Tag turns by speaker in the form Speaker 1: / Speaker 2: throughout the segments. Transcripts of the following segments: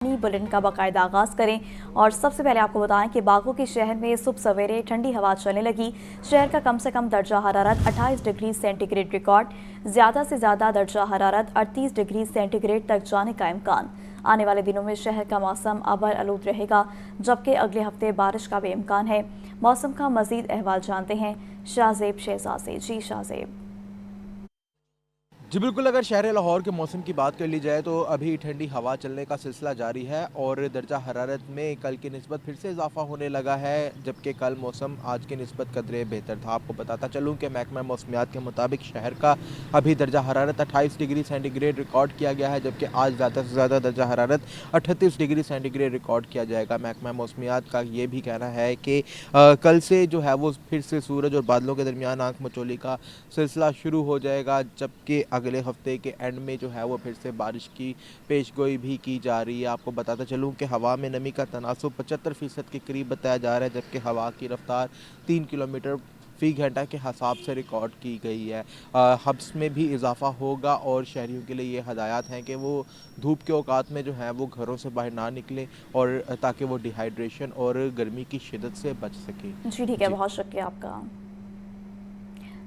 Speaker 1: Bulletin का बाकायदा आगाज करें और सबसे पहले आपको बताएं कि बागों के शहर में सुबह सवेरे ठंडी हवा चलने लगी। शहर का कम से कम दर्जा हरारत 28 डिग्री सेंटीग्रेड रिकॉर्ड, ज़्यादा से ज़्यादा दर्जा हरारत 38 डिग्री सेंटीग्रेड तक जाने का इम्कान। आने वाले दिनों में शहर का मौसम अबर आलूद रहेगा, जबकि अगले हफ्ते बारिश का भी इम्कान है। मौसम का मजीद अहवाल जानते हैं शाहजेब शहजाद से। जी शाहजेब।
Speaker 2: जी बिल्कुल, अगर शहर लाहौर के मौसम की बात कर ली जाए तो अभी ठंडी हवा चलने का सिलसिला जारी है और दर्जा हरारत में कल की निस्बत फिर से इजाफा होने लगा है, जबकि कल मौसम आज की निस्बत कदरे बेहतर था। आपको बताता चलूँ कि महकमा मौसमियात के मुताबिक शहर का अभी दर्जा हरारत 28 डिग्री सेंटीग्रेड रिकॉर्ड किया गया है, जबकि आज ज़्यादा से ज़्यादा दर्जा हरारत 38 डिग्री सेंटीग्रेड रिकॉर्ड किया जाएगा। महकमा मौसमियात का ये भी कहना है कि कल से जो है वो फिर से सूरज और बादलों के दरमियान आंख मचोली का सिलसिला शुरू हो जाएगा, जबकि अगले हफ्ते के एंड में जो है वो फिर से बारिश की पेशगोई भी की जा रही है। आपको बताता चलूँ कि हवा में नमी का तनासुब 75% के करीब बताया जा रहा है, जबकि हवा की रफ्तार 3 किलोमीटर फ़ी घंटा के हिसाब से रिकॉर्ड की गई है। हब्स में भी इजाफा होगा और शहरियों के लिए ये हदायत हैं कि वो धूप के औकात में जो है वो घरों से बाहर ना निकलें और ताकि वो डिहाइड्रेशन और गर्मी की शिद्दत से बच सकें।
Speaker 1: जी ठीक है, बहुत शुक्रिया आपका।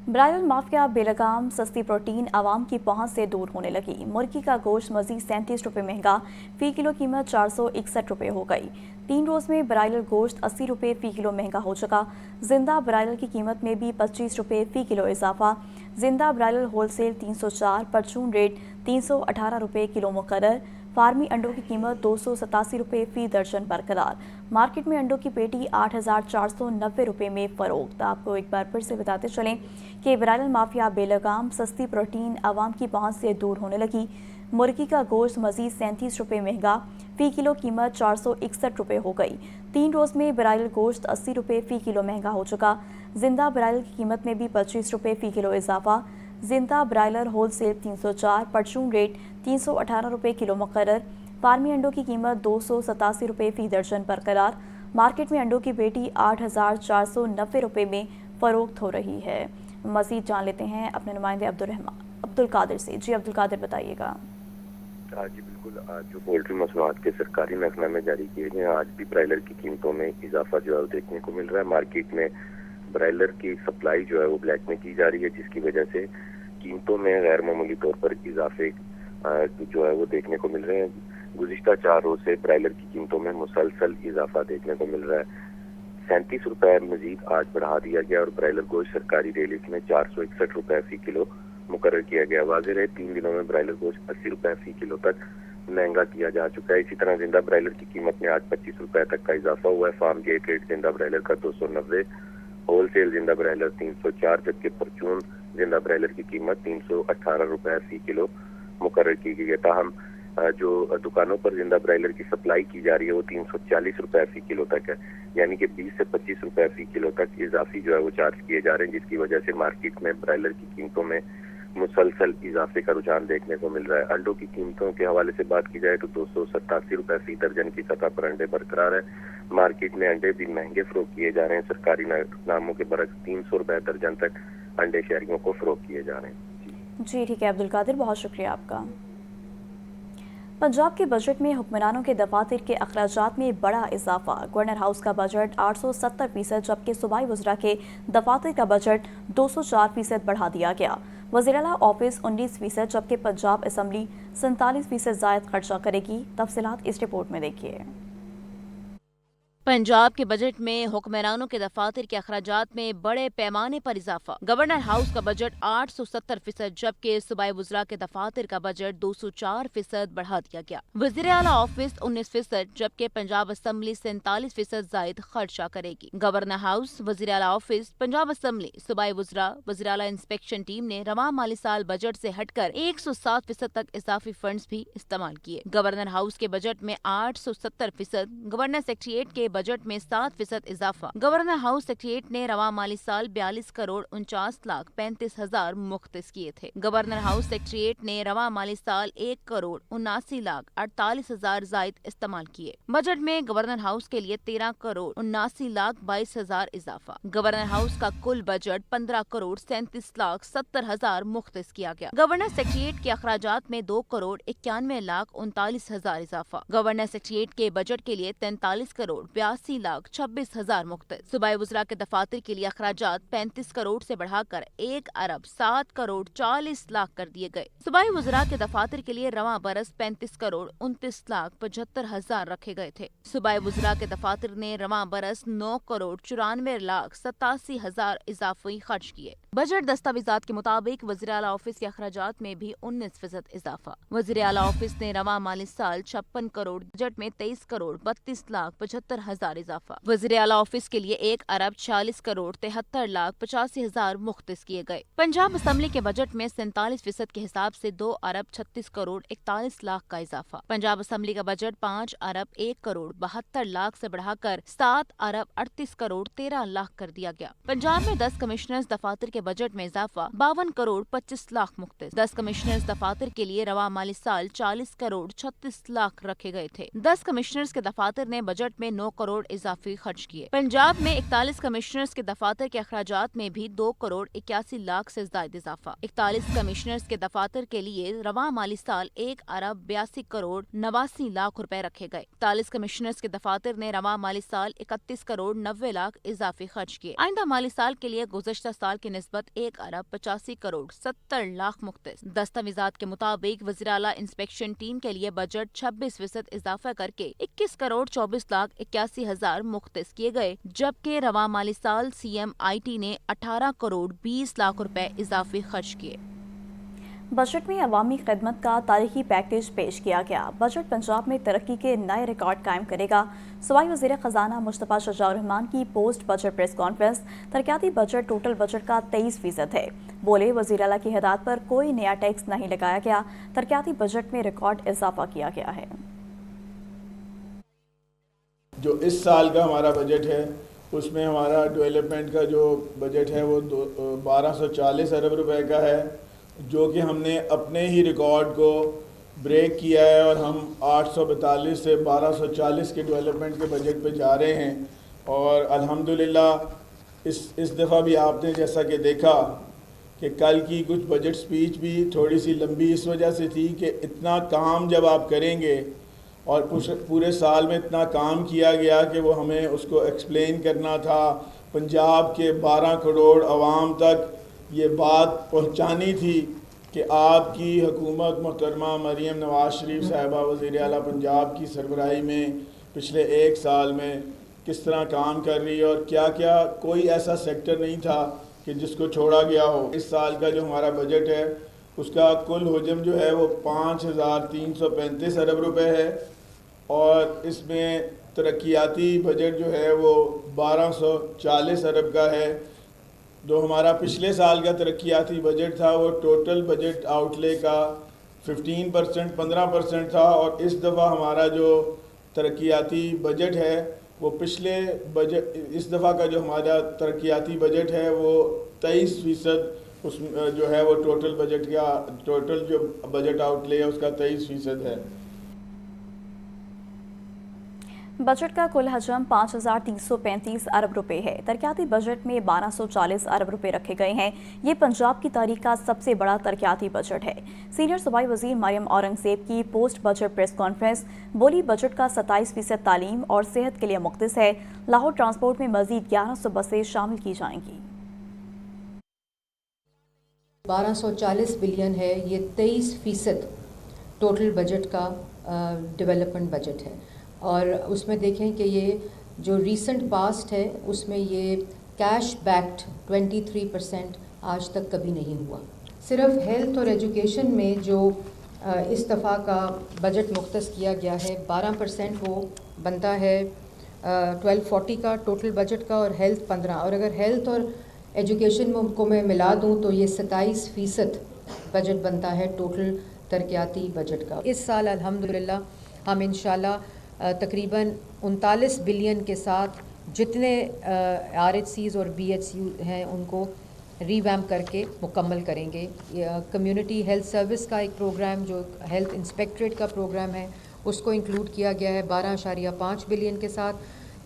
Speaker 1: ब्रायलर माफिया बेलगाम सस्ती प्रोटीन आवाम की पहुंच से दूर होने लगी। मुर्गी का गोश्त मजीद 37 रुपये महंगा, फ़ी किलो कीमत 461 रुपये हो गई। 3 रोज़ में ब्रायलर गोश्त 80 रुपये फ़ी किलो महंगा हो चुका। जिंदा ब्रायलर की कीमत में भी 25 रुपये फ़ी किलो इजाफा। जिंदा ब्रायलर होलसेल 304, परचून रेट 318 रुपये किलो मुकर्रर। फार्मी अंडों की कीमत 287 रुपये फ़ी दर्जन बरकरार। मार्केट में अंडों की पेटी 8,490 रुपये में फ़रोख्त। आपको एक बार फिर से बताते चलें कि ब्रायलर माफिया बेलगाम सस्ती प्रोटीन आवाम की पहुंच से दूर होने लगी। मुर्गी का गोश्त मजीद 37 रुपये महंगा, फ़ी किलो कीमत 461 रुपये हो गई। 3 रोज़ में ब्रायलर गोश्त 80 रुपये फ़ी किलो महंगा हो चुका। जिंदा ब्रायलर की कीमत में भी 25 रुपये फ़ी किलो इजाफा। जिंदा ब्रायलर होलसेल 304, परचून रेट 318 रुपये किलो मुकर्रर। फार्मी अंडों की कीमत 287 रुपये फ़ी दर्जन बरकरार। मार्केट में अंडों की पेटी 8,490 रुपये में फ़रोख्त हो रही है। मज़ीद जान लेते हैं अपने नुमाइंदे अब्दुल कादिर से। जी अब्दुल कादिर, बताइएगा।
Speaker 3: जी बिल्कुल, आज जो पोल्ट्री मसनूआत के सरकारी महकमे जारी किए गए, आज भी ब्रायलर की कीमतों में इजाफा जो है देखने को मिल रहा है। मार्केट में ब्रायलर की सप्लाई जो है वो ब्लैक में की जा रही है, जिसकी वजह से कीमतों में गैर मामूली तौर पर इजाफे जो है वो देखने को मिल रहे हैं। गुज़िश्ता 4 रोज से ब्रायलर की कीमतों में मुसलसल इजाफा देखने को मिल रहा है। 37 रुपये मजीद आज बढ़ा दिया गया और ब्रायलर गोश्त सरकारी रेट में 461 रुपये फ़ी किलो मुकर्रर किया गया। वाज़ेह है 3 दिनों में ब्रायलर गोश्त 80 रुपये फ़ी किलो तक महंगा किया जा चुका है। इसी तरह जिंदा ब्रायलर की कीमत में आज 25 रुपये तक का इजाफा हुआ है। फार्म गेट रेट जिंदा ब्रायलर का 290, होलसेल जिंदा ब्रायलर 304, जबकि परचून जिंदा ब्रायलर की कीमत 318 रुपये फ़ी किलो मुकर्रर की गई है। ताहम जो दुकानों पर जिंदा ब्रायलर की सप्लाई की जा रही है वो 340 रुपये फ़ी किलो तक है, यानी कि 20 से 25 रुपये फ़ी किलो तक इजाफी जो है वो चार्ज किए जा रहे हैं, जिसकी वजह से मार्केट में ब्रायलर की कीमतों में मुसलसल इजाफे का रुझान देखने को मिल रहा है। अंडों की कीमतों के हवाले से बात की जाए तो 287 रुपये फ़ी दर्जन की सतह पर अंडे बरकरार है। मार्केट में अंडे भी महंगे फरोख्त किए जा रहे हैं। सरकारी नामों के बरक्स 300 रुपये दर्जन तक अंडे शहरियों को फरोख्त किए जा रहे हैं।
Speaker 1: जी ठीक है अब्दुल कादिर, बहुत शुक्रिया आपका। पंजाब के बजट में हुक्मरानों के दफातर के अखराजात में बड़ा इजाफा। गवर्नर हाउस का बजट 870%, जबकि सूबाई वज़रा के दफातर का बजट 204% बढ़ा दिया गया। वज़ीर-ए-आला ऑफिस 19%, जबकि पंजाब असम्बली 47% ज़ायद खर्चा करेगी। तफसीलात इस रिपोर्ट में देखिए।
Speaker 4: पंजाब के बजट में हुक्मरानों के दफातर के अखराजात में बड़े पैमाने पर इजाफा। गवर्नर हाउस का बजट 870%, जबकि सूबाई वज़रा के दफातर का बजट 204% बढ़ा दिया गया। वज़ीर आला ऑफिस 19%, जबकि पंजाब असम्बली 47% जायद खर्चा करेगी। गवर्नर हाउस, वज़ीर आला ऑफिस, पंजाब असम्बली, सूबाई वज़रा, वज़ीर आला इंस्पेक्शन टीम ने रवां माली साल बजट से हटकर 107% तक इजाफी फंड्स भी इस्तेमाल किए। गवर्नर हाउस के बजट में 870%, गवर्नर सेक्रेटेरिएट के बजट में 7% इजाफा। गवर्नर हाउस सेक्रेटरीट ने रवा माली साल 42,49,35,000 मुख्तस किए थे। गवर्नर हाउस सेक्रेटरीट ने रवा माली साल 1,79,48,000 जायद इस्तेमाल किए। बजट में गवर्नर हाउस के लिए 13,79,22,000 इजाफा। गवर्नर हाउस का कुल बजट 15,37,70,000 मुख्तस किया गया। गवर्नर सेक्रेटरीट के अखराजात में 2,91,39,000 इजाफा। गवर्नर सेक्रेटरीट के बजट के लिए 43,82,26,000 मुख्तस। सूबाई वज़रा के दफातर के लिए अखराजात 35 करोड़ से बढ़ाकर 1,07,40,00,000 कर दिए गए। सूबाई वज़रा के दफातर के लिए रवां बरस 35,29,75,000 रखे गए थे। सूबाई वज़रा के दफातर ने रवां बरस 9,94,87,000 इजाफी खर्च किए। बजट दस्तावेजात के मुताबिक वज़ीर आला ऑफिस के अखराजात में भी 19% इजाफा। वज़ीर आला ऑफिस ने रवां माली साल 56 करोड़, बजट में 23,32,75,000 इजाफा। वज़ीर आला ऑफिस के लिए 1,40,73,85,000 मुख्तस किए गए। पंजाब असम्बली के बजट में 47% के हिसाब से 2,36,41,00,000 का इजाफा। पंजाब असम्बली का बजट 5,01,72,00,000 से बढ़ाकर 7,38,13,00,000 कर दिया गया। पंजाब में 10 कमिश्नर्स दफातर के बजट में इजाफा 52,25,00,000 मुख्तस। 10 कमिश्नर्स दफातर के लिए रवा माली साल 40,36,00,000 रखे गए थे। 10 कमिश्नर्स के दफातर ने बजट में 9 करोड़ इजाफी खर्च किए। पंजाब में 41 कमिश्नर्स के दफातर के अखराजात में भी 2,81,00,000 से ज्यादा इजाफा। 41 कमिश्नर्स के दफातर के लिए रवा माली साल 1,82,89,00,000 रुपए रखे गए। 41 कमिश्नर्स के दफातर ने रवा माली साल 31,90,00,000 इजाफी खर्च किए। आइंदा माली साल के लिए गुज़श्ता साल की निस्बत 1,85,70,00,000 मुख्तस। दस्तावेजात के मुताबिक वज़ीर आला इंस्पेक्शन टीम के लिए बजट 26% इजाफा करके 21,24,81,000 मुख्तस किए गए, जबकि रवा माली साल CMIT ने 18,20,00,000 रुपए इजाफी खर्च किए।
Speaker 1: बजट में अवामी खिदमत का तारीखी पैकेज पेश किया गया। बजट पंजाब में तरक्की के नए रिकॉर्ड कायम करेगा। सूबाई वज़ीर ख़जाना मुस्तफ़ा शजाउर रहमान की पोस्ट बजट प्रेस कॉन्फ्रेंस। तरक्याती बजट टोटल बजट का 23% है। बोले, वज़ीर आला की हिदायत पर कोई नया टैक्स नहीं लगाया गया। तरक्याती बजट में रिकॉर्ड इजाफा किया गया है।
Speaker 5: जो इस साल का हमारा बजट है उसमें हमारा डेवलपमेंट का जो बजट है वो 1240 अरब रुपए का है, जो कि हमने अपने ही रिकॉर्ड को ब्रेक किया है और हम 842 से 1240 के डेवलपमेंट के बजट पे जा रहे हैं। और अल्हम्दुलिल्लाह इस दफ़ा भी आपने जैसा कि देखा कि कल की कुछ बजट स्पीच भी थोड़ी सी लंबी इस वजह से थी कि इतना काम जब आप करेंगे और पूरे साल में इतना काम किया गया कि वो हमें उसको एक्सप्लेन करना था, पंजाब के 12 करोड़ आवाम तक ये बात पहुंचानी थी कि आपकी हुकूमत मोहतरमा मरीम नवाज शरीफ साहिबा वज़ीर आला पंजाब की सरबराही में पिछले 1 साल में किस तरह काम कर रही है और क्या क्या कोई ऐसा सेक्टर नहीं था कि जिसको छोड़ा गया हो। इस साल का जो हमारा बजट है उसका कुल हुजम जो है वो 5,335 अरब रुपए है और इसमें तरक्याती बजट जो है वो 1,240 अरब का है। जो हमारा पिछले साल का तरक्याती बजट था वो टोटल बजट आउटले का 15% था और इस दफ़ा हमारा जो तरक्याती बजट है वो पिछले बजट इस दफ़ा का जो हमारा तरक्याती बजट है वो 23% उस जो है वो टोटल बजट का टोटल जो बजट आउटले है उसका 23% है।
Speaker 1: बजट का कुल हजम 5,335 अरब रुपए है। तरक्याती बजट में 1,240 अरब रुपए रखे गए हैं। ये पंजाब की तारीख का सबसे बड़ा तरक्याती बजट है। सीनियर सूबाई वजीर मरियम औरंगजेब की पोस्ट बजट प्रेस कॉन्फ्रेंस। बोली, बजट का 27% तालीम और सेहत के लिए मुख्तस है। लाहौर ट्रांसपोर्ट में मजीद 1100 बसें शामिल की जाएंगी।
Speaker 6: 1240 बिलियन है, ये 23% टोटल बजट का डेवलपमेंट बजट है और उसमें देखें कि ये जो रीसेंट पास्ट है उसमें ये कैश बैक्ड 23% आज तक कभी नहीं हुआ। सिर्फ हेल्थ और एजुकेशन में जो इस दफ़ा का बजट मुख्तस किया गया है 12% वो बनता है 1240 का टोटल बजट का और हेल्थ 15, और अगर हेल्थ और एजुकेशन को मैं मिला दूं तो ये 27% बजट बनता है टोटल तरक्याती बजट का। इस साल अल्हम्दुलिल्लाह हम इंशाल्लाह तकरीबन 39 बिलियन के साथ जितने RHCs और BHU हैं उनको रीवैम्प करके मुकम्मल करेंगे। कम्युनिटी हेल्थ सर्विस का एक प्रोग्राम जो हेल्थ इंस्पेक्टरेट का प्रोग्राम है उसको इंक्लूड किया गया है 12.5 बिलियन के साथ।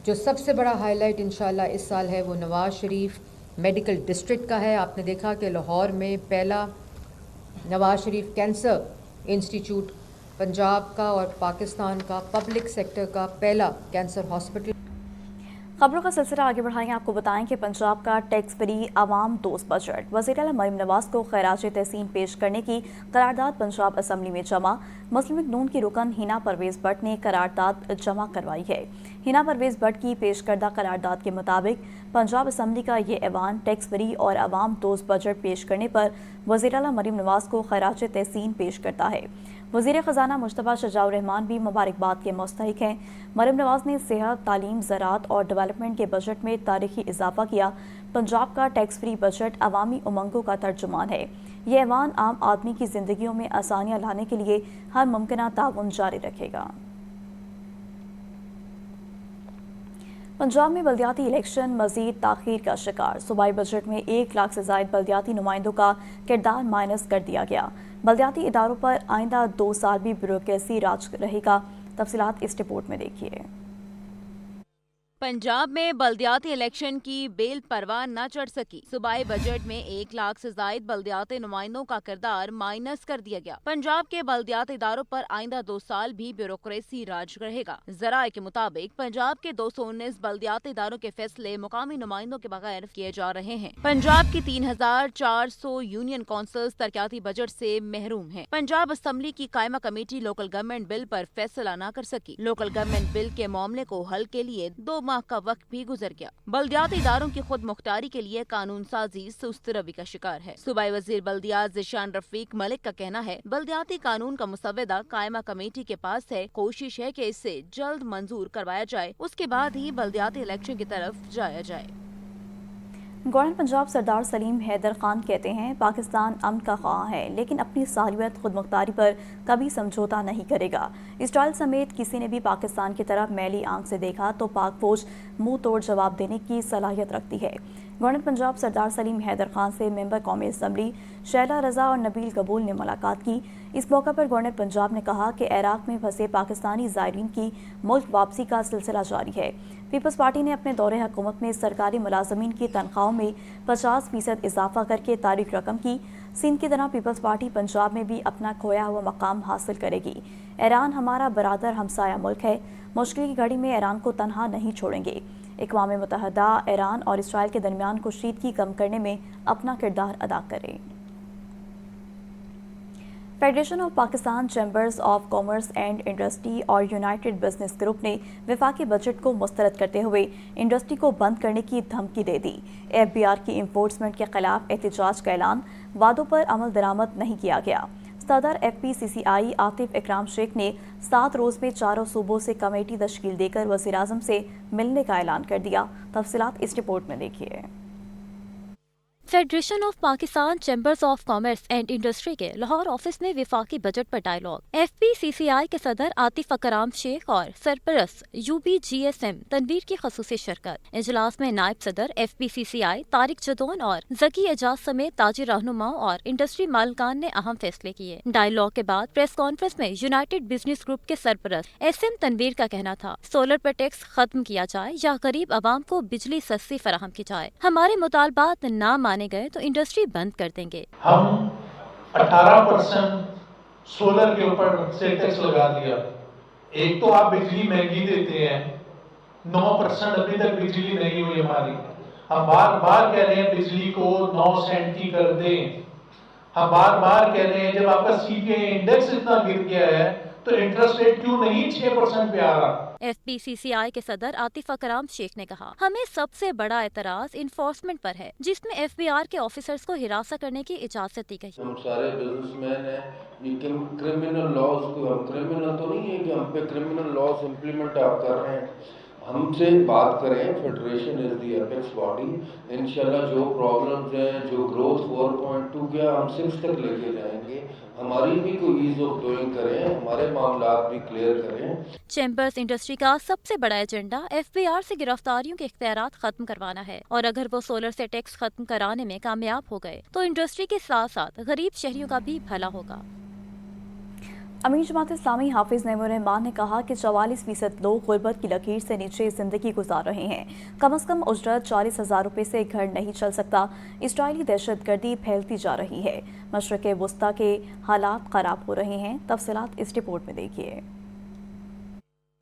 Speaker 6: जो सबसे बड़ा हाईलाइट इंशाल्लाह इस साल है वो नवाज शरीफ मेडिकल डिस्ट्रिक्ट का है। आपने देखा कि लाहौर में पहला नवाज शरीफ कैंसर इंस्टीट्यूट पंजाब का और पाकिस्तान का पब्लिक सेक्टर का पहला कैंसर हॉस्पिटल।
Speaker 1: खबरों का सिलसिला आगे बढ़ाएंगे। आपको बताएं कि पंजाब का टैक्स फ्री आवाम दोस्त बजट वज़ीर आला मरीम नवाज को खैराज तहसीन पेश करने की करारदाद पंजाब असम्बली में जमा। मुस्लिम लीग नून की रुकन हिना परवेज़ भट्ट ने करारदाद जमा करवाई है। हिना परवेज़ भट्ट की पेश करदा करारदाद के मुताबिक पंजाब असम्बली का ये ऐवान टैक्स फ्री और आवाम दोस्त बजट पेश करने पर वज़ीर आला मरीम नवाज को खैराज तहसीन पेश करता है। वज़ीर ख़जाना मुश्तबा शजाउर रहमान भी मुबारकबाद के मुस्तहिक हैं। मरीम नवाज ने सेहत, तालीम, ज़राअत और डेवलपमेंट के बजट में तारीखी इजाफा किया। पंजाब का टैक्स फ्री बजट अवामी उमंगों का तर्जुमान है। ये ऐवान आम आदमी की ज़िंदगियों में आसानियाँ लाने के लिए हर मुमकिन ताउन जारी रखेगा। पंजाब में बल्दियाती इलेक्शन मजीद ताख़ीर का शिकार। सूबाई बजट में 1 लाख से ज़ायद बल्दियाती नुमाइंदों का किरदार माइनस कर दिया गया। बल्दियाती इदारों पर आइंदा 2 साल भी ब्यूरोक्रेसी राज रहेगा। तफसीलात इस रिपोर्ट में देखिए।
Speaker 4: पंजाब में बल्दियाती इलेक्शन की बेल परवाह न चढ़ सकी। सूबाई बजट में 1 लाख से जायद बल्दियाती नुमाइंदों का किरदार माइनस कर दिया गया। पंजाब के बल्दियाती इदारों पर आइंदा 2 साल भी ब्यूरोक्रेसी राज रहेगा। जराये के मुताबिक पंजाब के 219 बल्दियाती इदारों के फैसले मुकामी नुमाइंदों के बगैर किए जा रहे हैं। पंजाब की 3400 यूनियन काउंसिल्स तरक्याती बजट से महरूम हैं। पंजाब असम्बली की कायमा कमेटी लोकल गवर्नमेंट बिल पर फैसला न कर सकी। लोकल गवर्नमेंट बिल के मामले को हल के लिए 2 माह का वक्त भी गुजर गया। बल्दियाती इदारों की खुद मुख्तारी के लिए कानून साजी सुस्त रवि का शिकार है। सूबाई वजीर बल्दियात ज़िशान रफीक मलिक का कहना है, बल्दियाती कानून का मुसव्वदा कायमा कमेटी के पास है। कोशिश है कि इसे जल्द मंजूर करवाया जाए, उसके बाद ही बल्दियाती इलेक्शन की तरफ जाया जाए।
Speaker 1: गवर्नर पंजाब सरदार सलीम हैदर खान कहते हैं, पाकिस्तान अमन का ख्वाह है लेकिन अपनी सालियत खुद मुख्तारी पर कभी समझौता नहीं करेगा। इसराइल समेत किसी ने भी पाकिस्तान की तरफ मैली आंख से देखा तो पाक फौज मुंह तोड़ जवाब देने की सलाहियत रखती है। गवर्नर पंजाब सरदार सलीम हैदर खान से मेंबर कौमी असम्बली शैला रजा और नबील कबूल ने मुलाकात की। इस मौका पर गवर्नर पंजाब ने कहा कि इराक में फंसे पाकिस्तानी ज़ायरीन की मुल्क वापसी का सिलसिला जारी है। पीपल्स पार्टी ने अपने दौरे हुकूमत में सरकारी मुलाजमीन की तनख्वाहों में 50% इजाफा करके तारीख रकम की। सिंध की तरह पीपल्स पार्टी पंजाब में भी अपना खोया हुआ मकाम हासिल करेगी। ईरान हमारा बरादर हमसाया मुल्क है, मुश्किल की घड़ी में ईरान को तनहा नहीं छोड़ेंगे। अक़वाम मुत्तहिदा ईरान और इसराइल के दरमियान कशीदगी कम करने में अपना किरदार अदा करे। Federation of Pakistan chambers of commerce and industry और यूनाइटेड बिजनेस ग्रुप ने वफाकी बजट को मुस्तरद करते हुए इंडस्ट्री को बंद करने की धमकी दे दी। FBR की इन्फोर्समेंट के खिलाफ एहतजाज का ऐलान, वादों पर अमल दरामद नहीं किया गया। सदर FPCCI आतिफ इकराम शेख ने 7 रोज़ में 4 सूबों से कमेटी तश्कील देकर वज़ीर-ए-आज़म से मिलने का ऐलान कर दिया। तफसीलात इस रिपोर्ट में देखिए।
Speaker 7: Federation of Pakistan chambers of commerce and industry के लाहौर ऑफिस में विफाकी बजट पर डायलॉग। FPCCI के सदर आतिफ इकराम शेख और सरपरस्त UBGSM तनवीर की खसूसी शिरकत। इजलास में नायब सदर FPCCI तारिक जदौन और जकी एजाज समेत ताजिर रहनुमा और इंडस्ट्री मालिकान ने अहम फैसले किए। डायलॉग के बाद प्रेस कॉन्फ्रेंस में यूनाइटेड बिजनेस ग्रुप के सरपरस्त SM तनवीर का कहना था, सोलर पर टैक्स खत्म किया जाए या गरीब आवाम को बिजली सस्ती फराहम की जाए। हमारे मुतालबात ना माने गए तो इंडस्ट्री बंद कर देंगे।
Speaker 8: हम 18% सोलर के ऊपर से टैक्स लगा दिया। एक तो आप बिजली महंगी देते हैं, 9% अभी तक बिजली नहीं हुई हमारी। हम बार बार कह रहे हैं बिजली को 9 सेंट की कर दें। हम बार बार कह रहे हैं जब आपका CPI इंडेक्स इतना गिर गया है तो इंटरेस्ट रेट क्यों नहीं 6% पे आ रहा।
Speaker 7: FPCCI के सदर आतिफ इकराम शेख ने कहा, हमें सबसे बड़ा एतराज इन्फोर्समेंट पर है, जिसमें FBR के ऑफिसर्स को हिरासत करने की इजाजत दी गई।
Speaker 9: हम सारे बिजनेसमैन हैं, ये क्रिमिनल लॉज को, हम क्रिमिनल तो नहीं है कि हम पे क्रिमिनल लॉज इम्प्लीमेंट आप कर रहे हैं। ہم سے بات کریں. فیڈریشن از دی اپیکس باڈی. انشاءاللہ جو پرابلمز ہیں, جو گروتھ 4.2 کیا ہم 6 تک لے کے جائیں گے. ہماری بھی کوئی ایز آف ڈوئنگ کریں, ہمارے معاملات بھی کلیئر کریں.
Speaker 7: چیمبرز انڈسٹری کا سب سے بڑا ایجنڈا ایف بی آر سے گرفتاریوں کے اختیارات ختم کروانا ہے، اور اگر وہ سولر سے ٹیکس ختم کرانے میں کامیاب ہو گئے تو انڈسٹری کے ساتھ ساتھ غریب شہریوں کا بھی بھلا ہوگا۔
Speaker 1: امیر جماعت اسلامی حافظ نعیم الرحمان نے کہا کہ 44% لوگ غربت کی لکیر سے نیچے زندگی گزار رہے ہیں۔ کم از کم اجرت 40,000 روپے سے گھر نہیں چل سکتا۔ اسرائیلی دہشت گردی پھیلتی جا رہی ہے۔ مشرق وسطی کے حالات خراب ہو رہے ہیں۔ تفصیلات اس رپورٹ میں دیکھیے۔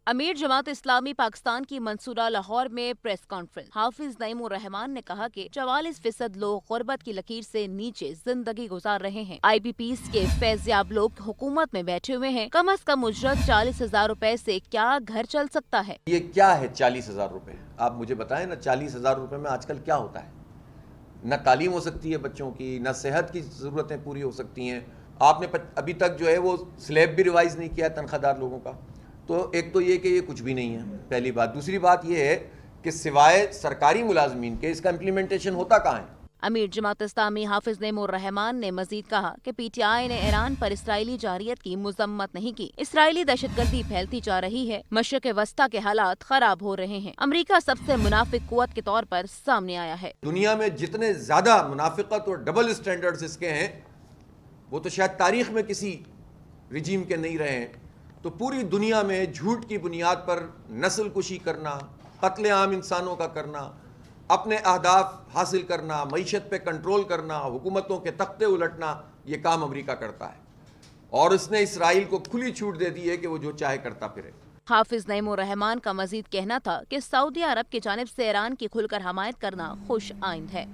Speaker 4: امیر جماعت اسلامی پاکستان کی منصورہ لاہور میں پریس کانفرنس۔ حافظ نعیم الرحمان نے کہا کہ 44% لوگ غربت کی لکیر سے نیچے زندگی گزار رہے ہیں۔ آئی پی پیز کے فیض یاب لوگ حکومت میں بیٹھے ہوئے ہیں۔ کم از کم اجرت 40,000 روپے سے کیا گھر چل سکتا ہے؟
Speaker 10: یہ کیا ہے 40,000 روپے؟ آپ مجھے بتائیں نا، 40,000 روپے میں آج کل کیا ہوتا ہے؟ نہ تعلیم ہو سکتی ہے بچوں کی، نہ صحت کی ضرورتیں پوری ہو سکتی ہیں۔ آپ نے ابھی تک جو ہے وہ سلیب بھی ریوائز نہیں کیا ہے تنخواہ دار لوگوں کا۔ تو ایک تو یہ کہ یہ کچھ بھی نہیں ہے، پہلی بات۔ دوسری بات یہ ہے کہ سوائے سرکاری ملازمین کے اس کا امپلیمنٹیشن ہوتا کہاں ہے؟
Speaker 4: امیر جماعت اسلامی حافظ نعیم الرحمان نے مزید کہا کہ پی ٹی آئی نے ایران پر اسرائیلی جارحیت کی مذمت نہیں کی۔ اسرائیلی دہشت گردی پھیلتی جا رہی ہے۔ مشرق وسطی کے حالات خراب ہو رہے ہیں۔ امریکہ سب سے منافق قوت کے طور پر سامنے آیا ہے۔
Speaker 10: دنیا میں جتنے زیادہ منافقت اور ڈبل اسٹینڈرڈز اس کے ہیں وہ تو شاید تاریخ میں کسی رجیم کے نہیں رہے ہیں۔ تو پوری دنیا میں جھوٹ کی بنیاد پر نسل کشی کرنا، قتل عام انسانوں کا کرنا، اپنے اہداف حاصل کرنا، معیشت پہ کنٹرول کرنا، حکومتوں کے تختے الٹنا، یہ کام امریکہ کرتا ہے، اور اس نے اسرائیل کو کھلی چھوٹ دے دی ہے کہ وہ جو چاہے کرتا پھرے۔
Speaker 4: حافظ نعیم الرحمان کا مزید کہنا تھا کہ سعودی عرب کی جانب سے ایران کی کھل کر حمایت کرنا خوش آئند ہے۔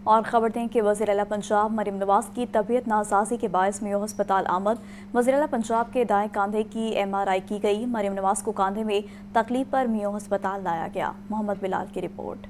Speaker 1: اور خبر دیں کہ وزیر اعلیٰ پنجاب مریم نواز کی طبیعت ناسازی کے باعث میو ہسپتال آمد۔ وزیر اعلیٰ پنجاب کے دائیں کاندھے کی MRI کی گئی۔ مریم نواز کو کاندھے میں تکلیف پر میو ہسپتال لایا گیا۔ محمد بلال کی رپورٹ۔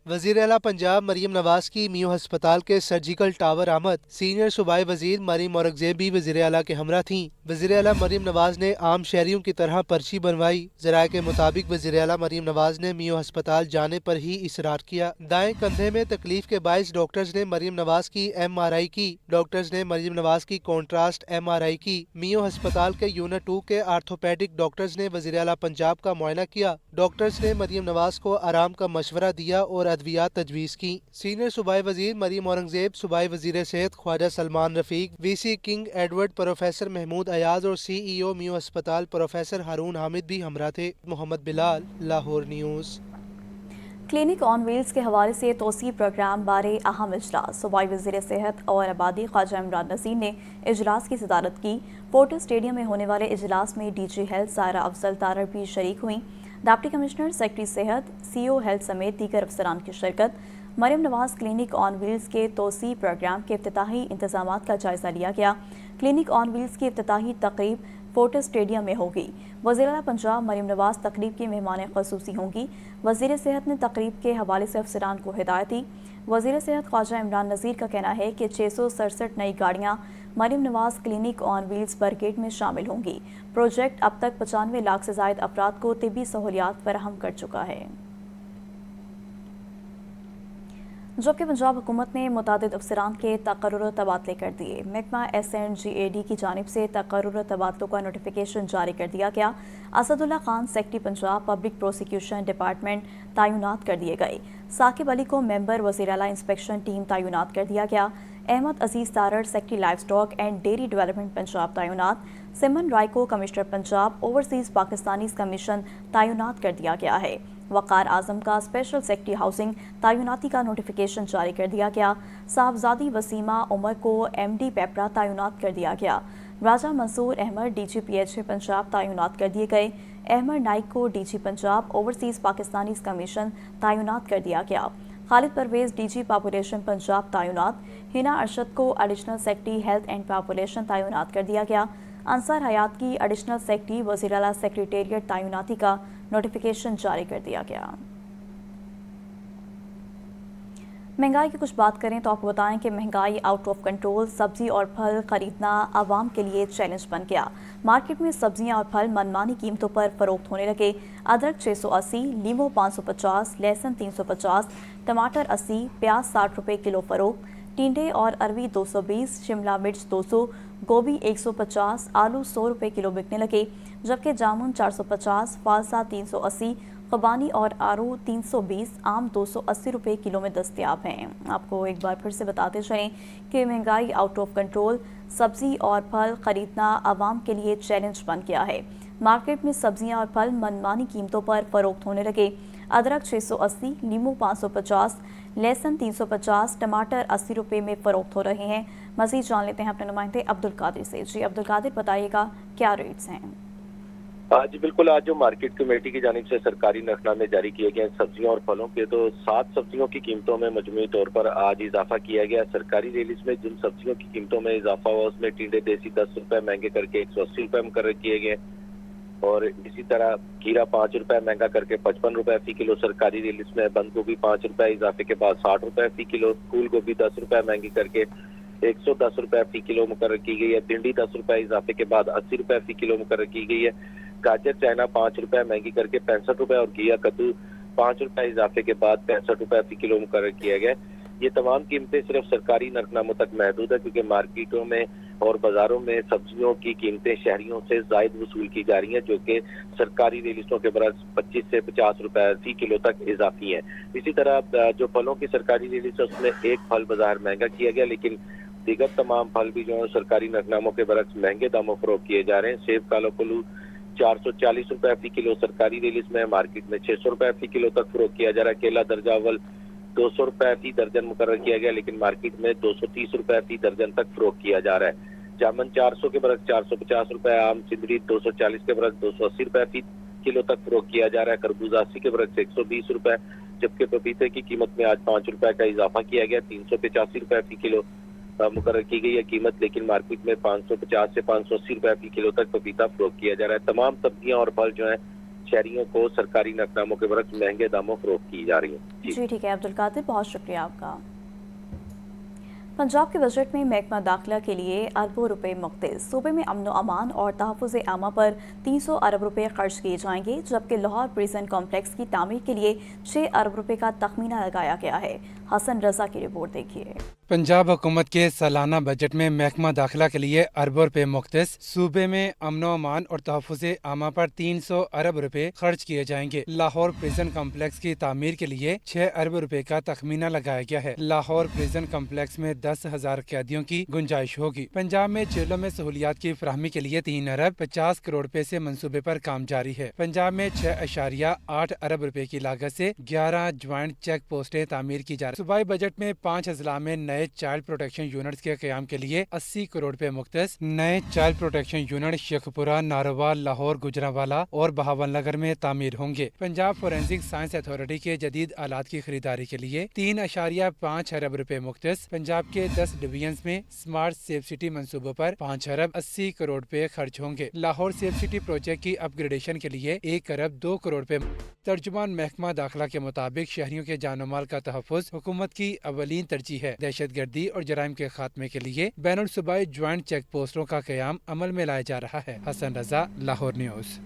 Speaker 11: وزیر اعلیٰ پنجاب مریم نواز کی میو ہسپتال کے سرجیکل ٹاور آمد۔ سینئر صوبائی وزیر مریم اورنگزیب بھی وزیر اعلیٰ کے ہمراہ تھیں۔ وزیر اعلیٰ مریم نواز نے عام شہریوں کی طرح پرچی بنوائی۔ ذرائع کے مطابق وزیر اعلیٰ مریم نواز نے میو ہسپتال جانے پر ہی اصرار کیا۔ دائیں کندھے میں تکلیف کے باعث ڈاکٹرز نے مریم نواز کی MRI کی۔ ڈاکٹرز نے مریم نواز کی کانٹراسٹ MRI کی۔ میو ہسپتال کے یونٹ 2 کے آرتھوپیڈک ڈاکٹرز نے وزیر اعلیٰ پنجاب کا معائنہ کیا۔ ڈاکٹرز نے مریم نواز کو آرام کا مشورہ دیا اور ادویات تجویز کی۔ سینئر صوبائی وزیر مریم اورنگزیب، صوبائی وزیر صحت Khawaja Salman Rafiq, VC king Edward, professor Mahmood Ayaz اور CEO میو ہسپتال پروفیسر ہارون حامد بھی ہمراہ تھے۔ محمد بلال، لاہور نیوز۔
Speaker 1: کلینک آن ویلز کے حوالے سے توسیع پروگرام بارے اہم اجلاس۔ صوبائی وزیر صحت اور آبادی خواجہ عمران نذیر نے اجلاس کی صدارت کی۔ فورٹس اسٹیڈیم میں ہونے والے اجلاس میں DG ہیلتھ سائرہ افضل تارڑ بھی شریک ہوئیں۔ ڈپٹی کمشنر، سیکرٹری صحت، CO ہیلتھ سمیت دیگر افسران کی شرکت۔ مریم نواز کلینک آن ویلز کے توسیع پروگرام کے افتتاحی انتظامات کا جائزہ لیا گیا۔ کلینک آن ویلز کی افتتاحی تقریب فورٹس اسٹیڈیم میں ہوگی۔ وزیر اعلیٰ پنجاب مریم نواز تقریب کی مہمان خصوصی ہوں گی۔ وزیر صحت نے تقریب کے حوالے سے افسران کو ہدایت دی۔ وزیر صحت خواجہ عمران نذیر کا کہنا ہے کہ 667 نئی گاڑیاں مریم نواز کلینک آن ویلز برگیڈ میں شامل ہوں گی۔ پروجیکٹ اب تک 95 لاکھ سے زائد افراد کو طبی سہولیات فراہم کر چکا ہے۔ جبکہ پنجاب حکومت نے متعدد افسران کے تقرر و تبادلے کر دیے۔ محکمہ SNGAD کی جانب سے تقرر و تبادلوں کا نوٹیفیکیشن جاری کر دیا گیا۔ Asad Ullah Khan secretary Punjab public prosecution department تعینات کر دیے گئے۔ ثاقب علی کو ممبر وزیر اعلیٰ انسپیکشن ٹیم تعینات کر دیا گیا۔ Ahmad Aziz Tarar secretary livestock and dairy development Punjab تعینات۔ سمن رائے کو commissioner Punjab overseas Pakistanis commission تعینات کر دیا گیا ہے۔ وقار اعظم کا اسپیشل سیکرٹری ہاؤسنگ تعیناتی کا نوٹیفیکیشن جاری کر دیا گیا۔ صاحبزادی وسیمہ عمر کو MD پیپرا تعینات کر دیا گیا۔ راجہ منصور احمد DGPH پنجاب تعینات کر دیے گئے۔ احمد نائک کو DG Punjab overseas Pakistanis commission تعینات کر دیا گیا۔ خالد پرویز DG پاپولیشن پنجاب تعینات۔ ہنا ارشد کو additional secretary health and population تعینات کر دیا گیا۔ انصار حیات کی ایڈیشنل سیکرٹری وزیر اعلیٰ سیکریٹریٹ تعیناتی کا نوٹیفیکیشن جاری کر دیا گیا۔ महंगाई की कुछ बात करें तो आपको बताएं कि महंगाई आउट ऑफ कंट्रोल, सब्जी और फल खरीदना आवाम के लिए चैलेंज बन गया। मार्केट में सब्जियां और फल मनमानी कीमतों पर फरोख्त होने लगे। अदरक 680, नींबू 550, लहसुन 350, टमाटर 80, प्याज 60 रुपये किलो फरोख्त, टिंडे और अरवी 220, शिमला मिर्च 200, गोभी 150, आलू 100 रुपये किलो बिकने लगे, जबकि जामुन 450, फालसा 380, खुबानी और आरू 320, आम 280 रुपये किलो में दस्तयाब हैं। आपको एक बार फिर से बताते चलें कि महंगाई आउट ऑफ कंट्रोल, सब्जी और फल खरीदना आवाम के लिए चैलेंज बन गया है। मार्केट में सब्जियां और फल मनमानी कीमतों पर फरोख्त होने लगे। अदरक 680, नींबू 550, लहसुन 350, टमाटर 80 रुपये में फरोख्त हो रहे हैं। मज़ीद जान लेते हैं अपने नुमाइंदे अब्दुल कादिर से। जी अब्दुल कादिर, बताइएगा क्या रेट्स हैं?
Speaker 3: जी बिल्कुल, आज जो मार्केट कमेटी की जानिब से सरकारी नरखनामे जारी किए गए सब्जियों और फलों के, तो 7 सब्जियों की कीमतों में मजमूई तौर पर आज इजाफा किया गया। सरकारी रिलीज में जिन सब्जियों की कीमतों में इजाफा हुआ उसमें टिंडे देसी 10 रुपये महंगे करके 180 रुपये मुकर्रर किए गए, और इसी तरह खीरा 5 रुपये महंगा करके 55 रुपये फी किलो सरकारी रिलीज में, बंद गोभी 5 रुपये इजाफे के बाद 60 रुपये फी किलो, फूल गोभी 10 रुपये महंगी करके 110 रुपये फी किलो मुकर्रर की गई है, भिंडी 10 रुपये इजाफे के बाद 80 रुपये फी किलो मुकर्रर की गई है, गाजर चाइना 5 रुपये महंगी करके 65 रुपये, और घिया कद्दू 5 रुपये इजाफे के बाद 65 रुपये फी किलो मुकर्रर किया गया। ये तमाम कीमतें सिर्फ सरकारी नरखनामों तक महदूद है, क्योंकि मार्केटों में और बाजारों में सब्जियों की कीमतें शहरियों से जायद वसूल की जा रही हैं, जो कि सरकारी रिलीजों के बरस 25 से 50 रुपये फी किलो तक इजाफी है। इसी तरह जो फलों की सरकारी रिलीज है उसमें एक फल बाजार महंगा किया गया, लेकिन दीगर तमाम फल भी जो है सरकारी नरखनामों के बरस महंगे दामों फरोख्त किए जा रहे हैं। सेब कालो कुल्लू 440 रुपये फी किलो सरकारी रिलीज में, मार्केट में 600 रुपये फी किलो तक फरोख्त किया जा रहा है। केला दर्जा अव्वल 200 रुपये फी दर्जन मुकर्रर किया गया, लेकिन मार्केट में 230 रुपये फी दर्जन तक फरोख्त किया जा रहा है। जामुन 400 के बरस 450 रुपये, आम सिंदरी 240 के बरस 280 रुपये फी किलो तक फरोख्त किया जा रहा है। खरबूजा 80 के बरस 120 रुपये, जबकि पपीते की कीमत में आज 5 रुपये का इजाफा किया गया, 385 रुपये फी किलो मुकर्रर की गई है कीमत, लेकिन मार्केट में 550 से 580 रुपये फी किलो तक पपीता फरोख्त किया जा रहा है। तमाम सब्जियां और फल जो है शहरियों को सरकारी नरखनामों के बरस महंगे दामों फरोख्त की जा रही है।
Speaker 1: जी ठीक है अब्दुल कादिर, बहुत शुक्रिया आपका। पंजाब के बजट में महकमा दाखिला के लिए अरबों रुपए मुख्तस। सूबे में अमन अमान और तहफ़्फ़ुज़ आमा पर 300 अरब रुपए खर्च किए जाएंगे, जबकि लाहौर प्रिजन कॉम्प्लेक्स की तामीर के लिए 6 अरब रुपए का तखमीना लगाया गया है। हसन रजा की रिपोर्ट देखिए।
Speaker 12: पंजाब हुकूमत के सालाना बजट में महकमा दाखिला के लिए अरबों रुपए मुख्तस। सूबे में अमन अमान और तहफ़्फ़ुज़ आमा पर 300 अरब रुपए खर्च किए जाएंगे। लाहौर प्रिजन कॉम्प्लेक्स की तामीर के लिए 6 अरब रुपए का तखमीना लगाया गया है। लाहौर प्रिजन कॉम्प्लेक्स में 10,000 कैदियों की गुंजाइश होगी। पंजाब में जेलों में सहूलियात की फराहमी के लिए 3 अरब 50 करोड़ रुपए से मंसूबे पर काम जारी है। पंजाब में 6.8 अरब रुपए की लागत से 11 ज्वाइंट चेक पोस्टें तामीर की जा रही। सूबाई बजट में 5 अजला में नए चाइल्ड प्रोटेक्शन यूनिट्स के क़याम के लिए 80 करोड़ रुपए मुख्तस। नए child protection unit Sheikhpura, Narowal, Lahore, Gujranwala और बहावलनगर में तामीर होंगे। पंजाब फोरेंसिक साइंस अथॉरिटी के जदीद आलात की खरीदारी के लिए 3.5 अरब रुपए मुख्तस। पंजाब के 10 डिवीजन में स्मार्ट सेफ सिटी मंसूबों पर 5 अरब 80 करोड़ रुपए खर्च होंगे। लाहौर सेफ सिटी प्रोजेक्ट की अपग्रेडेशन के लिए 1 अरब 2 करोड़ रुपए। तर्जुमान महकमा दाखिला के मुताबिक शहरियों के जानो माल का तहफ़्फ़ुज़ हुकूमत की अवलीन तरजीह है। दहशतगर्दी और जराइम के खात्मे के लिए बैनुल सूबाई ज्वाइंट चेक पोस्टों का क़याम अमल में लाया जा रहा है। हसन रजा, लाहौर न्यूज़।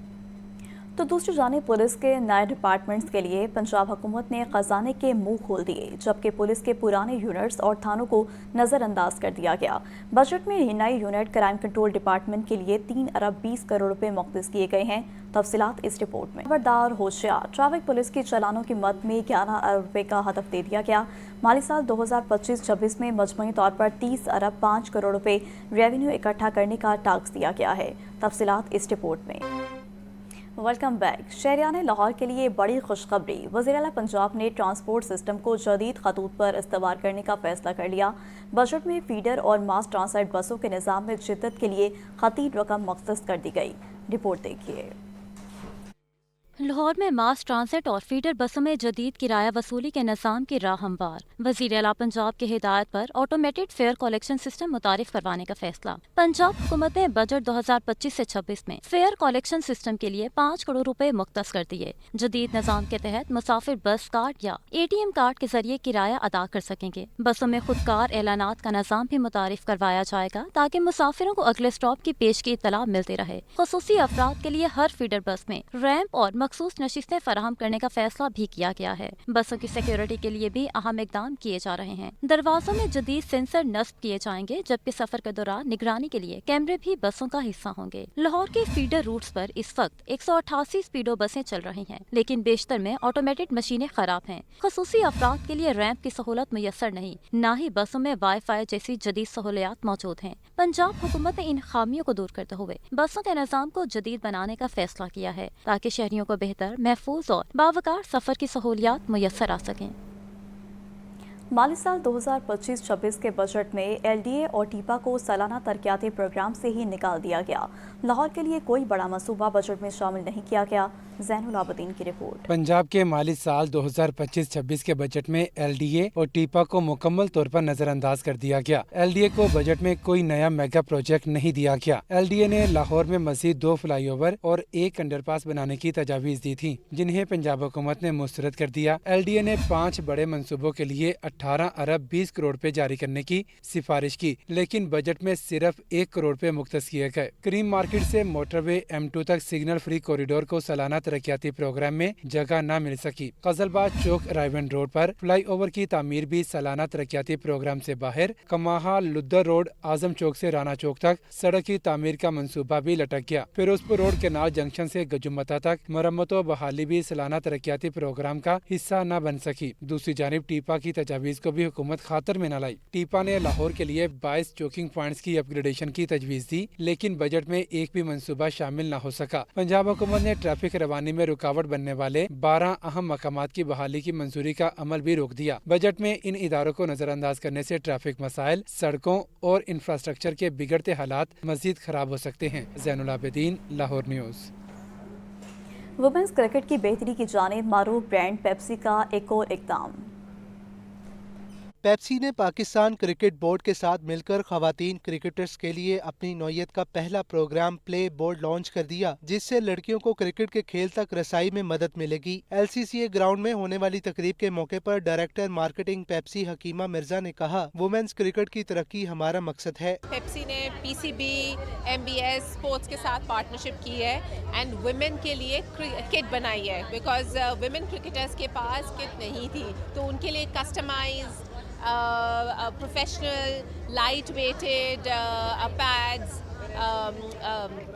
Speaker 1: तो दूसरी जानिब पुलिस के नए डिपार्टमेंट्स के लिए पंजाब हुकूमत ने खजाने के मुंह खोल दिए, जबकि पुलिस के पुराने यूनिट्स और थानों को नज़रअंदाज कर दिया गया। बजट में नई यूनिट क्राइम कंट्रोल डिपार्टमेंट के लिए 3 अरब 20 करोड़ रुपए मुख्तस किए गए हैं। तफसीलात इस रिपोर्ट में। खबरदार होशियार, ट्रैफिक पुलिस की चालानों की मद में 11 अरब रुपए का हदफ दे दिया गया। माली साल 2025-26 में मजमूई तौर पर 30 अरब 5 करोड़ रुपए रेवेन्यू इकट्ठा करने का टास्क दिया गया है। तफसीलात इस रिपोर्ट में। Welcome back. शहरियान लाहौर के लिए बड़ी खुशखबरी। वज़ीर आला पंजाब ने ट्रांसपोर्ट सिस्टम को जदीद खतूत पर इस्तेमाल करने का फैसला कर लिया। बजट में फीडर और मास ट्रांसिट बसों के निज़ाम में शिद्दत के लिए खती रकम मख्सूस कर दी गई। रिपोर्ट देखिए।
Speaker 7: लाहौर में मास ट्रांसिट और फीडर बसों में जदीद किराया वसूली के निज़ाम की राह हमवार। वज़ीर आला पंजाब की हिदायत पर ऑटोमेटेड फेयर कलेक्शन सिस्टम मुतारिफ करवाने का फैसला। पंजाब हुकूमत ने बजट 2025 से 26 में फेयर कलेक्शन सिस्टम के लिए 5 करोड़ रुपए मुख्तस कर दिए। जदीद निज़ाम के तहत मुसाफिर बस कार्ड या ATM कार्ड के जरिए किराया अदा कर सकेंगे। बसों में खुदकार एलानात का निज़ाम भी मुतारिफ करवाया जाएगा ताकि मुसाफिरों को अगले स्टॉप की पेश की इत्तला मिलती रहे। खुसूसी अफराद के लिए हर फीडर बस में रैंप और मखसूस नशिस्तें फराहम करने का फैसला भी किया गया है। बसों की सिक्योरिटी के लिए भी अहम इकदाम किए जा रहे हैं। दरवाजों में जदीद सेंसर नस्ब किए जाएंगे, जबकि सफर के दौरान निगरानी के लिए कैमरे भी बसों का हिस्सा होंगे। लाहौर के फीडर रूट्स पर इस वक्त 188 स्पीडो बसें चल रही हैं, लेकिन बेशतर में ऑटोमेटेड मशीनें खराब हैं। खुसूसी अफराद के लिए रैंप की सहूलत मुयसर नहीं, न ही बसों में वाईफाई जैसी जदीद सहूलियात मौजूद हैं। पंजाब हुकूमत ने इन खामियों को दूर करते हुए बसों के निज़ाम को जदीद बनाने का फैसला किया है ताकि शहरियों को बेहतर, महफूज और बावकार सफर की सहूलियात मुयस्सर आ सकें।
Speaker 1: माली साल 2025-26 के बजट में LDA और टीपा को सालाना तरक्याती प्रोग्राम से ही निकाल दिया गया। लाहौर के लिए कोई बड़ा मंसूबा बजट में शामिल नहीं किया गया। ज़ैनुल आबदीन की रिपोर्ट।
Speaker 12: पंजाब के माली साल 2025-26 के बजट में LDA और टीपा को मुकम्मल तौर पर नजरअंदाज कर दिया गया। LDA को बजट में कोई नया मेगा प्रोजेक्ट नहीं दिया गया। LDA ने लाहौर में मज़ीद 2 फ्लाईओवर और 1 अंडरपास बनाने की तजावीज़ दी थी, जिन्हें पंजाब हुकूमत ने मुस्तरद कर दिया। LDA ने 5 बड़े मंसूबों के लिए 18 अरब 20 करोड़ रुपए जारी करने की सिफारिश की, लेकिन बजट में सिर्फ 1 करोड़ रुपए मुख्तस किए गए। करीम मार्केट से मोटरवे M2 तक सिग्नल फ्री कॉरिडोर को सालाना तरक्याती प्रोग्राम में जगह न मिल सकी। कजलबाद चौक रायवन रोड पर फ्लाईओवर की तामीर भी सालाना तरक्याती प्रोग्राम से बाहर। कमाहा लुद्दर रोड आजम चौक से राना चौक तक सड़क की तामीर का मंसूबा भी लटक गया। फिरोजपुर रोड केनाल जंक्शन से गजुमता तक मरम्मत व बहाली भी सालाना तरक्याती प्रोग्राम का हिस्सा न बन सकी। दूसरी जानिब टीपा की तजावीज़ को भी हुकूमत खातर में न लाई। टीपा ने लाहौर के लिए 22 चोकिंग पॉइंट्स की अपग्रेडेशन की तजवीज़ दी, लेकिन बजट में एक भी मंसूबा शामिल न हो सका। पंजाब हुकूमत ने ट्रैफिक रवानी में रुकावट बनने वाले 12 अहम मकामात की बहाली की मंजूरी का अमल भी रोक दिया। बजट में इन इदारों को नजरअंदाज करने से ट्रैफिक मसाइल, सड़कों और इंफ्रास्ट्रक्चर के बिगड़ते हालात मजीद खराब हो सकते हैं। Zainul Abidin, Lahore news.
Speaker 1: Women's cricket की बेहतरी की जानिब मारूफ ब्रांड पेप्सी का एक और इक़दाम।
Speaker 11: पेप्सी ने पाकिस्तान क्रिकेट बोर्ड के साथ मिलकर खवातीन क्रिकेटर्स के लिए अपनी नौयत का पहला प्रोग्राम प्ले बोर्ड लॉन्च कर दिया, जिससे लड़कियों को क्रिकेट के खेल तक रसाई में मदद मिलेगी। LCCA ग्राउंड में होने वाली तकरीब के मौके पर डायरेक्टर मार्केटिंग पेप्सी हकीमा मिर्जा ने कहा, वुमेन्स क्रिकेट की तरक्की हमारा मकसद है।
Speaker 13: पेप्सी ने PCB, MBS स्पोर्ट्स के साथ पार्टनरशिप की है एंड वुमेन के लिए किट बनाई है, बिकॉज वुमेन क्रिकेटर्स के पास किट नहीं थी, तो उनके लिए customise professional light weighted pads,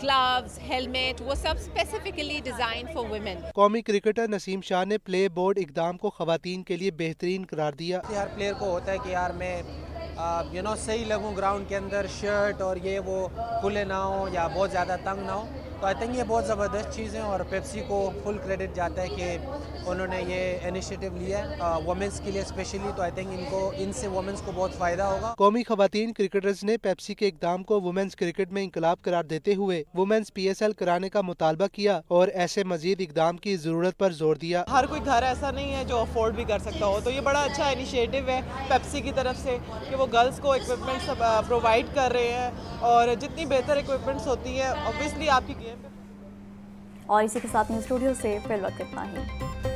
Speaker 13: gloves, helmet, वो सब स्पेसिफिकली डिजाइन फॉर वुमेन।
Speaker 11: कौमी क्रिकेटर नसीम शाह ने प्ले बोर्ड इकदाम को खवातीन के लिए बेहतरीन करार दिया।
Speaker 14: हर प्लेयर को होता है कि यार मैं सही लगूं ग्राउंड के अंदर, शर्ट और ये वो खुले ना हो या बहुत ज़्यादा तंग ना हो, तो आई थिंक ये बहुत ज़बरदस्त चीज़ है और पेप्सी को फुल क्रेडिट जाता है कि उन्होंने ये इनिशिएटिव लिया है वुमेंस के लिए स्पेशली, तो आई थिंक इनसे वुमेंस को बहुत फ़ायदा होगा।
Speaker 11: कौमी खवातीन क्रिकेटर्स ने पेप्सी के इकदाम को वुमेन्स क्रिकेट में इंकलाब करार देते हुए वुमेन्स PSL कराने का मुतालबा किया और ऐसे मजीद इकदाम की ज़रूरत पर जोर दिया।
Speaker 15: हर कोई घर ऐसा नहीं है जो अफोर्ड भी कर सकता हो, तो ये बड़ा अच्छा इनिशिएटिव है पेप्सी की तरफ से कि वो गर्ल्स को इक्विपमेंट्स प्रोवाइड कर रहे हैं और जितनी बेहतर इक्विपमेंट्स होती है ऑब्वियसली आपकी गेम।
Speaker 1: और इसी के साथ न्यूज़ स्टूडियो से फिर वक्त इतना ही।